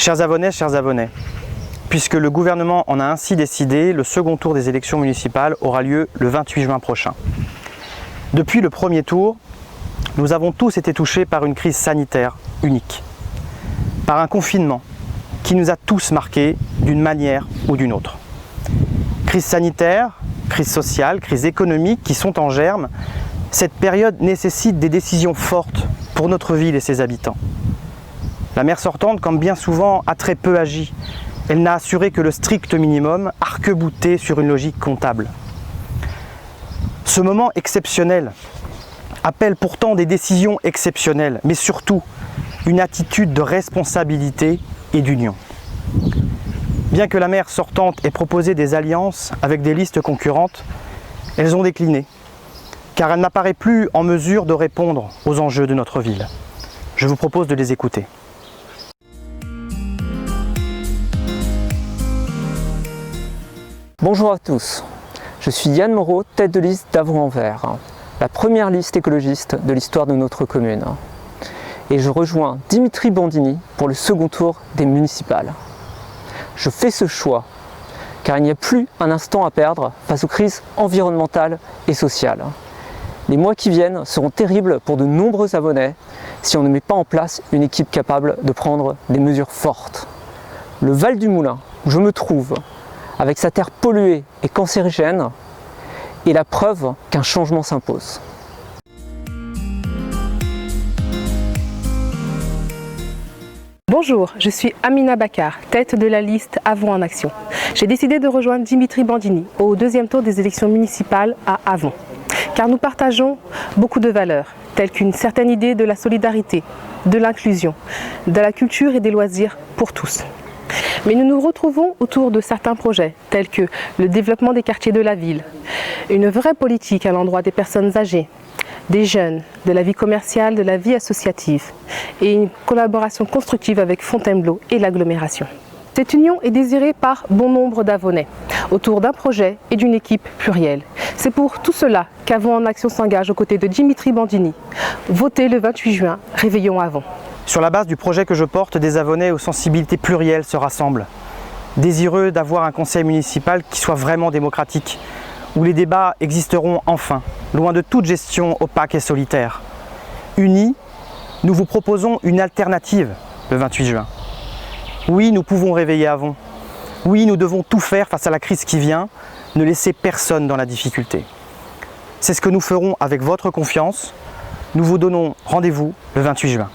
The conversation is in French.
Chers Avonnaises, chers Avonnais, puisque le gouvernement en a ainsi décidé, le second tour des élections municipales aura lieu le 28 juin prochain. Depuis le premier tour, nous avons tous été touchés par une crise sanitaire unique, par un confinement qui nous a tous marqués d'une manière ou d'une autre. Crise sanitaire, crise sociale, crise économique qui sont en germe, cette période nécessite des décisions fortes pour notre ville et ses habitants. La maire sortante, comme bien souvent, a très peu agi. Elle n'a assuré que le strict minimum, arc-bouté sur une logique comptable. Ce moment exceptionnel appelle pourtant des décisions exceptionnelles, mais surtout une attitude de responsabilité et d'union. Bien que la maire sortante ait proposé des alliances avec des listes concurrentes, elles ont décliné, car elle n'apparaît plus en mesure de répondre aux enjeux de notre ville. Je vous propose de les écouter. Bonjour à tous, je suis Yann Moreau, tête de liste d'Avron-en-Vert, la première liste écologiste de l'histoire de notre commune. Et je rejoins Dimitri Bandini pour le second tour des municipales. Je fais ce choix car il n'y a plus un instant à perdre face aux crises environnementales et sociales. Les mois qui viennent seront terribles pour de nombreux Avonnais si on ne met pas en place une équipe capable de prendre des mesures fortes. Le Val du Moulin, où je me trouve, avec sa terre polluée et cancérigène, est la preuve qu'un changement s'impose. Bonjour, je suis Amina Bakar, tête de la liste Avon en Action. J'ai décidé de rejoindre Dimitri Bandini au deuxième tour des élections municipales à Avon, car nous partageons beaucoup de valeurs, telles qu'une certaine idée de la solidarité, de l'inclusion, de la culture et des loisirs pour tous. Mais nous nous retrouvons autour de certains projets, tels que le développement des quartiers de la ville, une vraie politique à l'endroit des personnes âgées, des jeunes, de la vie commerciale, de la vie associative, et une collaboration constructive avec Fontainebleau et l'agglomération. Cette union est désirée par bon nombre d'Avonnais, autour d'un projet et d'une équipe plurielle. C'est pour tout cela qu'Avon en Action s'engage aux côtés de Dimitri Bandini. Votez le 28 juin, réveillons Avon. Sur la base du projet que je porte, des Avonnais aux sensibilités plurielles se rassemblent, désireux d'avoir un conseil municipal qui soit vraiment démocratique, où les débats existeront enfin, loin de toute gestion opaque et solitaire. Unis, nous vous proposons une alternative le 28 juin. Oui, nous pouvons réveiller Avon. Oui, nous devons tout faire face à la crise qui vient, ne laisser personne dans la difficulté. C'est ce que nous ferons avec votre confiance. Nous vous donnons rendez-vous le 28 juin.